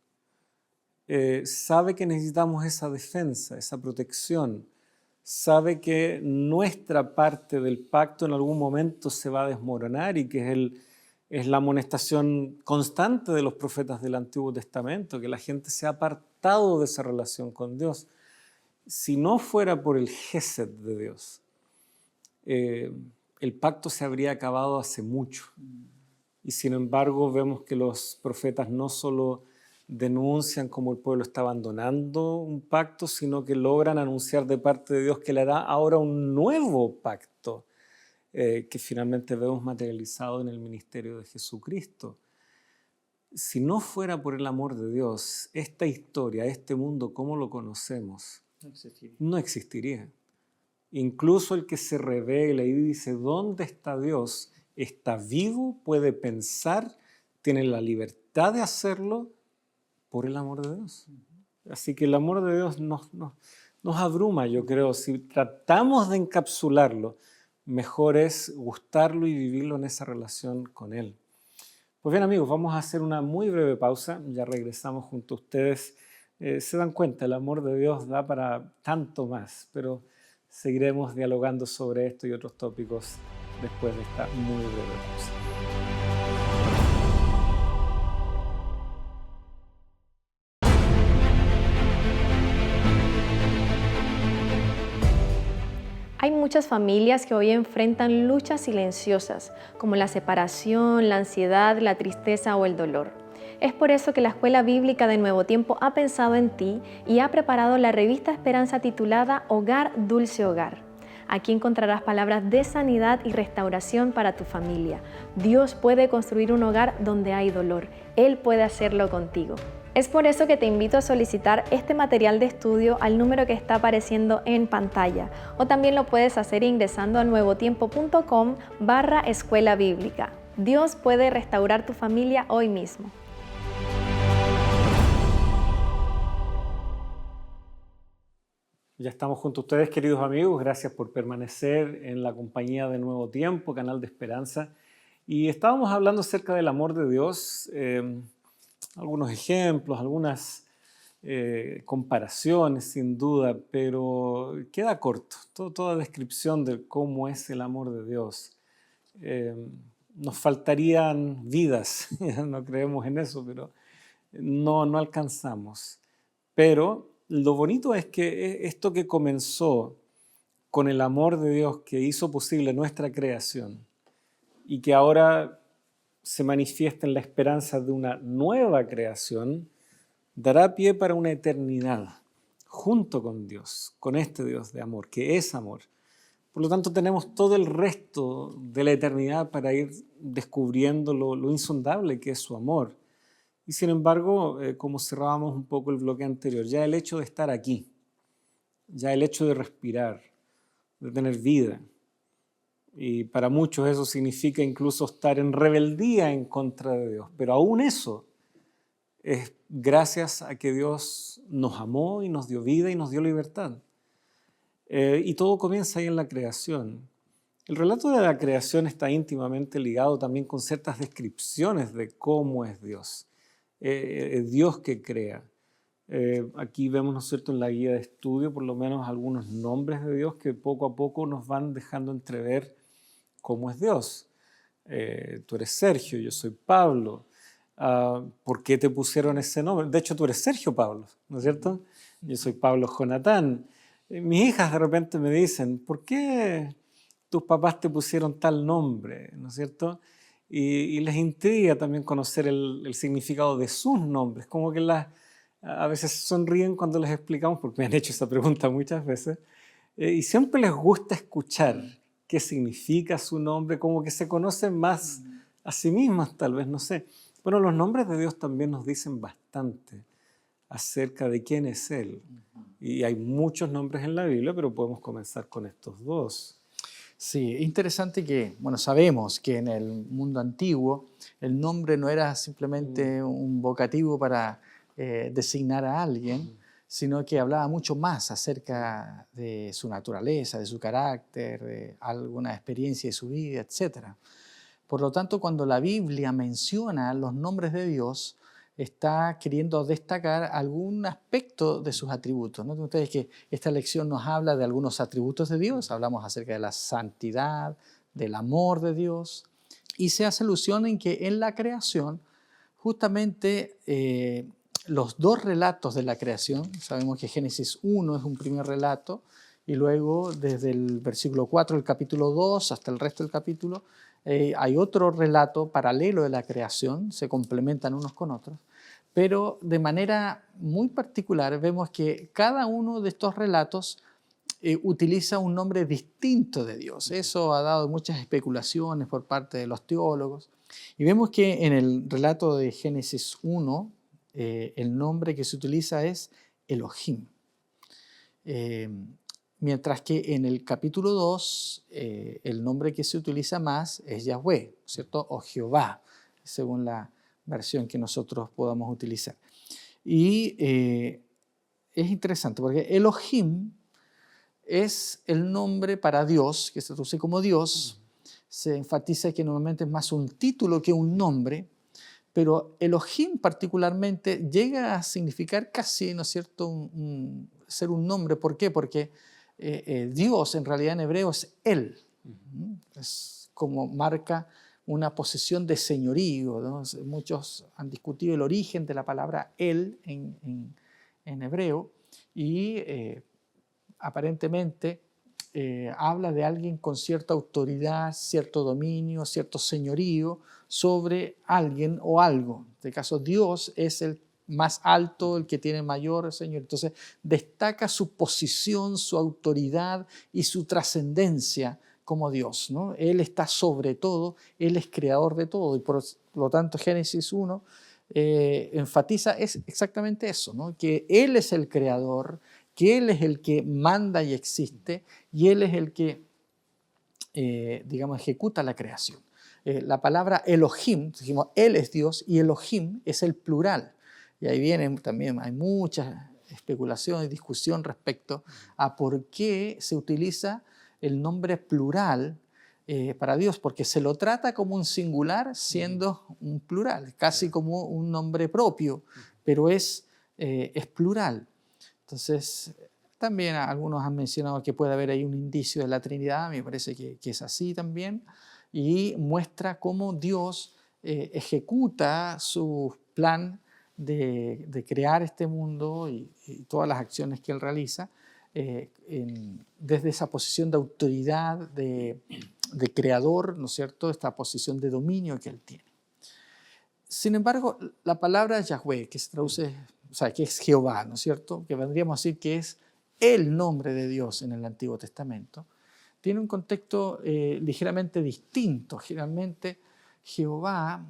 Sabe que necesitamos esa defensa, esa protección. Sabe que nuestra parte del pacto en algún momento se va a desmoronar y que es la amonestación constante de los profetas del Antiguo Testamento, que la gente se ha apartado de esa relación con Dios. Si no fuera por el Gesed de Dios, el pacto se habría acabado hace mucho. Y sin embargo vemos que los profetas no solo denuncian cómo el pueblo está abandonando un pacto, sino que logran anunciar de parte de Dios que le hará ahora un nuevo pacto, que finalmente vemos materializado en el ministerio de Jesucristo. Si no fuera por el amor de Dios, esta historia, este mundo, como lo conocemos, no existiría. Incluso el que se revela y dice, ¿dónde está Dios? Está vivo, puede pensar, tiene la libertad de hacerlo por el amor de Dios. Así que el amor de Dios nos abruma, yo creo. Si tratamos de encapsularlo, mejor es gustarlo y vivirlo en esa relación con Él. Pues bien, amigos, vamos a hacer una muy breve pausa. Ya regresamos junto a ustedes. Se dan cuenta, el amor de Dios da para tanto más, pero seguiremos dialogando sobre esto y otros tópicos después de esta muy breve pausa. Hay muchas familias que hoy enfrentan luchas silenciosas, como la separación, la ansiedad, la tristeza o el dolor. Es por eso que la Escuela Bíblica de Nuevo Tiempo ha pensado en ti y ha preparado la revista Esperanza titulada Hogar, Dulce Hogar. Aquí encontrarás palabras de sanidad y restauración para tu familia. Dios puede construir un hogar donde hay dolor. Él puede hacerlo contigo. Es por eso que te invito a solicitar este material de estudio al número que está apareciendo en pantalla, o también lo puedes hacer ingresando a nuevotiempo.com/escuela bíblica. Dios puede restaurar tu familia hoy mismo. Ya estamos junto a ustedes, queridos amigos. Gracias por permanecer en la compañía de Nuevo Tiempo, canal de esperanza. Y estábamos hablando acerca del amor de Dios. Algunos ejemplos, algunas comparaciones sin duda, pero queda corto. Toda descripción de cómo es el amor de Dios. Nos faltarían vidas, no creemos en eso, pero no alcanzamos. Pero lo bonito es que esto que comenzó con el amor de Dios que hizo posible nuestra creación y que ahora se manifiesta en la esperanza de una nueva creación, dará pie para una eternidad junto con Dios, con este Dios de amor, que es amor. Por lo tanto, tenemos todo el resto de la eternidad para ir descubriendo lo insondable que es su amor. Y sin embargo, como cerrábamos un poco el bloque anterior, ya el hecho de estar aquí, ya el hecho de respirar, de tener vida, y para muchos eso significa incluso estar en rebeldía en contra de Dios, pero aún eso es gracias a que Dios nos amó y nos dio vida y nos dio libertad. Y todo comienza ahí en la creación. El relato de la creación está íntimamente ligado también con ciertas descripciones de cómo es Dios. Dios que crea. Aquí vemos, ¿no es cierto?, en la guía de estudio por lo menos algunos nombres de Dios que poco a poco nos van dejando entrever cómo es Dios. Tú eres Sergio, yo soy Pablo. ¿Por qué te pusieron ese nombre? De hecho, tú eres Sergio Pablo, ¿no es cierto? Yo soy Pablo Jonatán. Mis hijas de repente me dicen, ¿por qué tus papás te pusieron tal nombre? ¿No es cierto? Y les intriga también conocer el significado de sus nombres, como que a veces sonríen cuando les explicamos, porque me han hecho esa pregunta muchas veces, y siempre les gusta escuchar qué significa su nombre, como que se conocen más a sí mismas, tal vez, no sé. Bueno, los nombres de Dios también nos dicen bastante acerca de quién es Él. Y hay muchos nombres en la Biblia, pero podemos comenzar con estos dos. Sí, interesante que, bueno, sabemos que en el mundo antiguo el nombre no era simplemente un vocativo para designar a alguien, sino que hablaba mucho más acerca de su naturaleza, de su carácter, de alguna experiencia de su vida, etc. Por lo tanto, cuando la Biblia menciona los nombres de Dios, está queriendo destacar algún aspecto de sus atributos. Noten ustedes que esta lección nos habla de algunos atributos de Dios, hablamos acerca de la santidad, del amor de Dios, y se hace alusión en que en la creación, justamente los dos relatos de la creación, sabemos que Génesis 1 es un primer relato, y luego desde el versículo 4 del capítulo 2 hasta el resto del capítulo, hay otro relato paralelo de la creación, se complementan unos con otros, pero de manera muy particular vemos que cada uno de estos relatos utiliza un nombre distinto de Dios. Eso ha dado muchas especulaciones por parte de los teólogos. Y vemos que en el relato de Génesis 1, el nombre que se utiliza es Elohim. Mientras que en el capítulo 2, el nombre que se utiliza más es Yahweh, ¿cierto? O Jehová, según la versión que nosotros podamos utilizar. Y es interesante porque Elohim es el nombre para Dios, que se traduce como Dios. Se enfatiza que normalmente es más un título que un nombre, pero Elohim particularmente llega a significar casi, ¿no es cierto?, ser un nombre. ¿Por qué? Porque Dios en realidad en hebreo es Él. Es como marca una posesión de señorío, ¿no? Muchos han discutido el origen de la palabra Él en hebreo y aparentemente habla de alguien con cierta autoridad, cierto dominio, cierto señorío sobre alguien o algo. En este caso, Dios es el más alto, el que tiene mayor señor. Entonces, destaca su posición, su autoridad y su trascendencia como Dios, ¿no? Él está sobre todo, Él es creador de todo. Y por lo tanto, Génesis 1 enfatiza exactamente eso, ¿no? Que Él es el creador, que Él es el que manda y existe, y Él es el que, digamos, ejecuta la creación. La palabra Elohim, dijimos, Él es Dios, y Elohim es el plural. Y ahí vienen también, hay mucha especulación y discusión respecto a por qué se utiliza el nombre plural para Dios, porque se lo trata como un singular siendo un plural, casi como un nombre propio, pero es plural. Entonces, también algunos han mencionado que puede haber ahí un indicio de la Trinidad, me parece que es así también, y muestra cómo Dios ejecuta su plan de crear este mundo y todas las acciones que Él realiza desde esa posición de autoridad, de creador, ¿no es cierto?, esta posición de dominio que Él tiene. Sin embargo, la palabra Yahweh, que se traduce, o sea, que es Jehová, ¿no es cierto?, que vendríamos a decir que es el nombre de Dios en el Antiguo Testamento, tiene un contexto ligeramente distinto. Generalmente, Jehová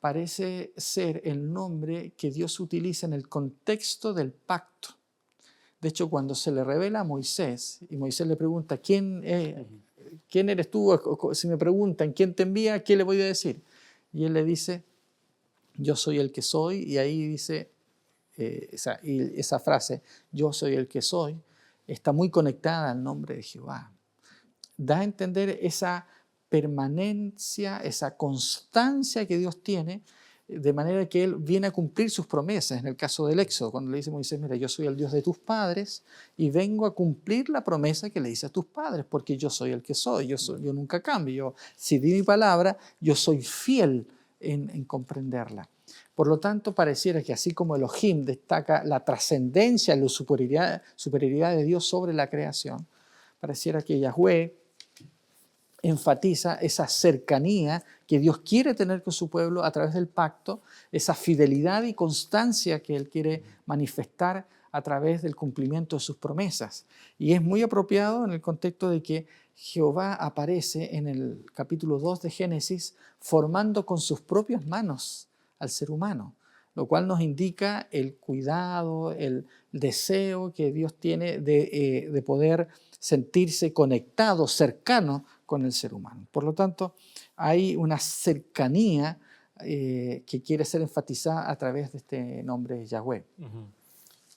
parece ser el nombre que Dios utiliza en el contexto del pacto. De hecho, cuando se le revela a Moisés, y Moisés le pregunta, ¿quién eres tú? Si me preguntan, ¿quién te envía? ¿Qué le voy a decir? Y él le dice, yo soy el que soy, y ahí dice, esa frase, yo soy el que soy, está muy conectada al nombre de Jehová. Da a entender esa permanencia, esa constancia que Dios tiene, de manera que Él viene a cumplir sus promesas. En el caso del Éxodo, cuando le dice a Moisés, mira, yo soy el Dios de tus padres y vengo a cumplir la promesa que le hice a tus padres, porque yo soy el que soy, yo nunca cambio. Si di mi palabra, yo soy fiel en comprenderla. Por lo tanto, pareciera que así como Elohim destaca la trascendencia, la superioridad de Dios sobre la creación, pareciera que Yahweh enfatiza esa cercanía que Dios quiere tener con su pueblo a través del pacto, esa fidelidad y constancia que Él quiere manifestar a través del cumplimiento de sus promesas. Y es muy apropiado en el contexto de que Jehová aparece en el capítulo 2 de Génesis formando con sus propias manos al ser humano, lo cual nos indica el cuidado, el deseo que Dios tiene de poder sentirse conectado, cercano con el ser humano. Por lo tanto, hay una cercanía que quiere ser enfatizada a través de este nombre Yahweh. Uh-huh.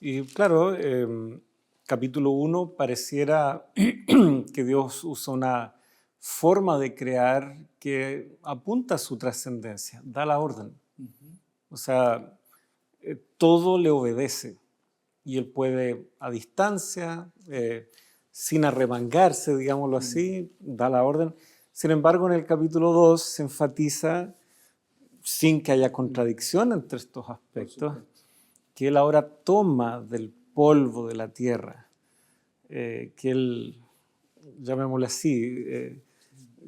Y claro, capítulo 1 pareciera que Dios usa una forma de crear que apunta a su trascendencia, da la orden. Uh-huh. O sea, todo le obedece y Él puede a distancia, sin arremangarse, digámoslo así, da la orden. Sin embargo, en el capítulo 2 se enfatiza, sin que haya contradicción entre estos aspectos, que Él ahora toma del polvo de la tierra, que Él, llamémoslo así,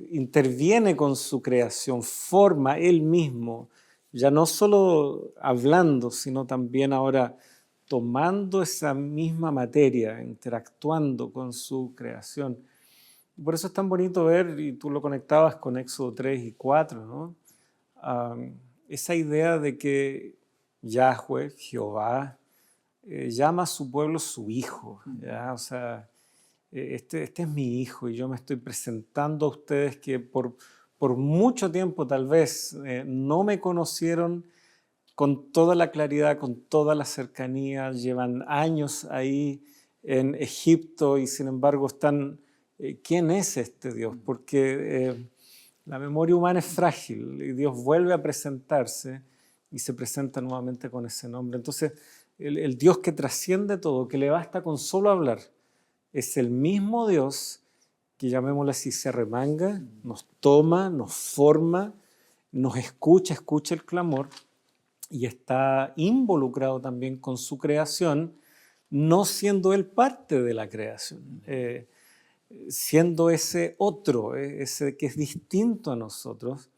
interviene con su creación, forma Él mismo, ya no solo hablando, sino también ahora tomando esa misma materia, interactuando con su creación. Por eso es tan bonito ver, y tú lo conectabas con Éxodo 3 y 4, ¿no? Esa idea de que Yahweh, Jehová, llama a su pueblo su hijo, ¿ya? O sea, este es mi hijo y yo me estoy presentando a ustedes que por mucho tiempo tal vez no me conocieron con toda la claridad, con toda la cercanía, llevan años ahí en Egipto y sin embargo están, ¿quién es este Dios? Porque la memoria humana es frágil y Dios vuelve a presentarse y se presenta nuevamente con ese nombre. Entonces, el Dios que trasciende todo, que le basta con solo hablar, es el mismo Dios que, llamémoslo así, se arremanga, nos toma, nos forma, nos escucha el clamor y está involucrado también con su creación, no siendo Él parte de la creación, siendo ese otro, ese que es distinto a nosotros,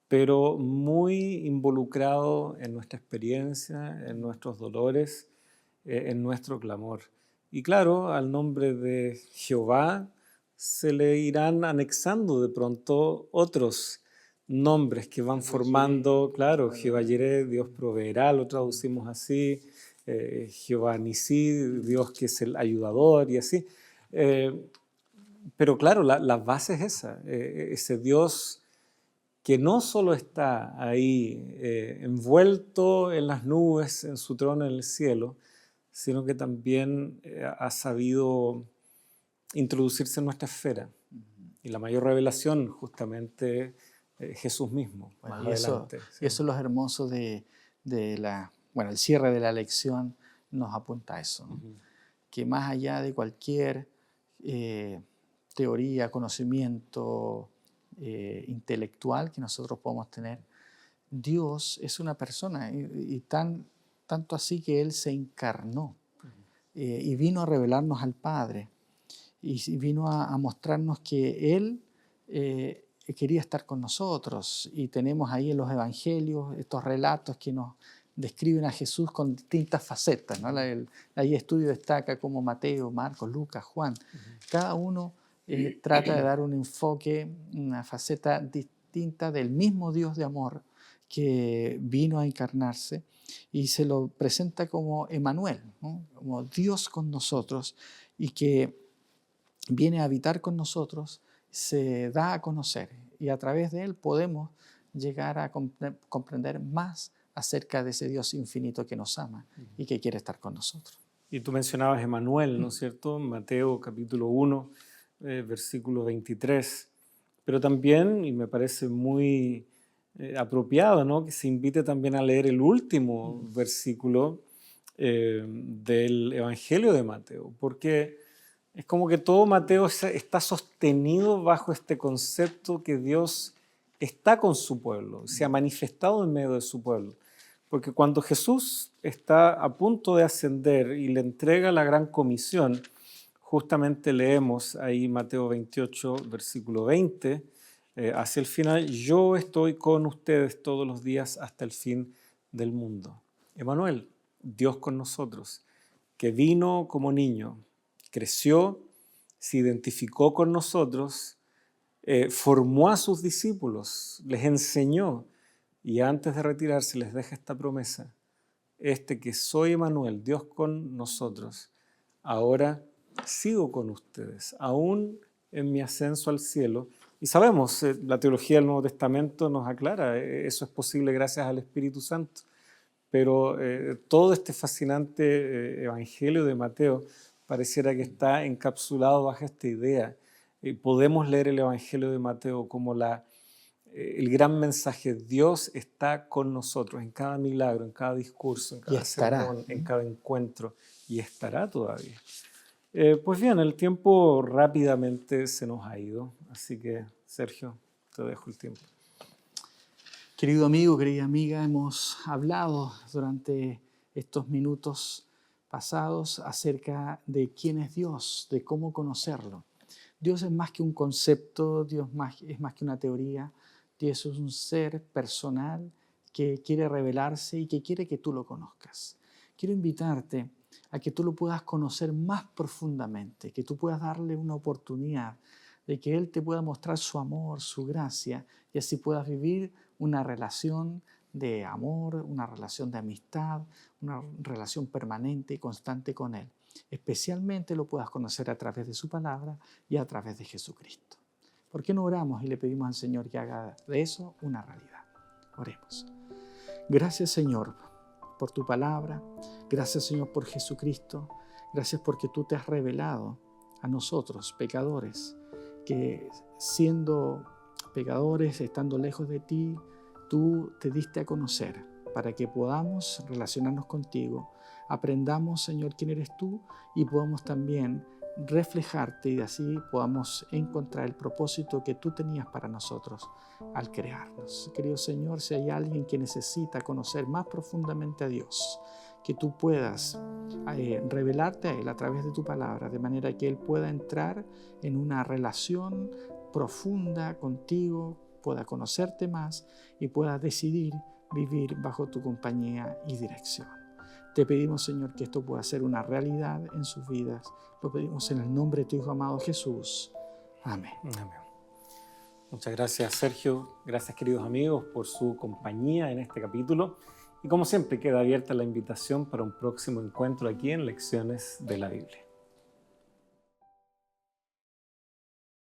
pero muy involucrado en nuestra experiencia, en nuestros dolores, en nuestro clamor. Y claro, al nombre de Jehová se le irán anexando de pronto otros nombres que van formando, claro, Jehová Jireh, Dios proveerá, lo traducimos así, Jehová Nisí, Dios que es el ayudador y así. Pero claro, la base es esa, ese Dios que no solo está ahí envuelto en las nubes, en su trono en el cielo, sino que también ha sabido introducirse en nuestra esfera. Y la mayor revelación, justamente, Jesús mismo. Bueno, y eso es lo hermoso de el cierre de la lección nos apunta a eso, ¿no? Uh-huh. Que más allá de cualquier teoría, conocimiento intelectual que nosotros podamos tener, Dios es una persona y tan tanto así que Él se encarnó y vino a revelarnos al Padre y vino a mostrarnos que Él quería estar con nosotros. Y tenemos ahí en los evangelios estos relatos que nos describen a Jesús con distintas facetas, ¿no? Ahí estudio destaca como Mateo, Marcos, Lucas, Juan. Cada uno trata de dar un enfoque, una faceta distinta del mismo Dios de amor que vino a encarnarse y se lo presenta como Emmanuel, ¿no? Como Dios con nosotros y que viene a habitar con nosotros, se da a conocer y a través de él podemos llegar a comprender más acerca de ese Dios infinito que nos ama y que quiere estar con nosotros. Y tú mencionabas Emmanuel, ¿no es cierto? Mateo capítulo 1, versículo 23. Pero también, y me parece muy apropiado, ¿no?, que se invite también a leer el último versículo del Evangelio de Mateo, porque es como que todo Mateo está sostenido bajo este concepto que Dios está con su pueblo, se ha manifestado en medio de su pueblo. Porque cuando Jesús está a punto de ascender y le entrega la gran comisión, justamente leemos ahí Mateo 28, versículo 20, hacia el final: yo estoy con ustedes todos los días hasta el fin del mundo. Emmanuel, Dios con nosotros, que vino como niño, creció, se identificó con nosotros, formó a sus discípulos, les enseñó y antes de retirarse les deja esta promesa: que soy Emmanuel, Dios con nosotros, ahora sigo con ustedes, aún en mi ascenso al cielo. Y sabemos, la teología del Nuevo Testamento nos aclara, eso es posible gracias al Espíritu Santo. Pero todo este fascinante Evangelio de Mateo pareciera que está encapsulado bajo esta idea. Podemos leer el Evangelio de Mateo como el gran mensaje: Dios está con nosotros en cada milagro, en cada discurso, en cada sermón, en cada encuentro, y estará todavía. Pues bien, el tiempo rápidamente se nos ha ido, así que, Sergio, te dejo el tiempo. Querido amigo, querida amiga, hemos hablado durante estos minutos pasados acerca de quién es Dios, de cómo conocerlo. Dios es más que un concepto, Dios es más que una teoría. Dios es un ser personal que quiere revelarse y que quiere que tú lo conozcas. Quiero invitarte a que tú lo puedas conocer más profundamente, que tú puedas darle una oportunidad de que Él te pueda mostrar su amor, su gracia, y así puedas vivir una relación de amor, una relación de amistad, una relación permanente y constante con Él. Especialmente lo puedas conocer a través de su palabra y a través de Jesucristo. ¿Por qué no oramos y le pedimos al Señor que haga de eso una realidad? Oremos. Gracias, Señor, por tu palabra. Gracias, Señor, por Jesucristo. Gracias porque tú te has revelado a nosotros, pecadores, que siendo pecadores, estando lejos de ti, tú te diste a conocer para que podamos relacionarnos contigo, aprendamos, Señor, quién eres tú y podamos también reflejarte y así podamos encontrar el propósito que tú tenías para nosotros al crearnos. Querido Señor, si hay alguien que necesita conocer más profundamente a Dios, que tú puedas revelarte a Él a través de tu palabra, de manera que Él pueda entrar en una relación profunda contigo, pueda conocerte más y pueda decidir vivir bajo tu compañía y dirección. Te pedimos, Señor, que esto pueda ser una realidad en sus vidas. Lo pedimos en el nombre de tu Hijo amado Jesús. Amén. Amén. Muchas gracias, Sergio. Gracias, queridos amigos, por su compañía en este capítulo. Y como siempre, queda abierta la invitación para un próximo encuentro aquí en Lecciones de la Biblia.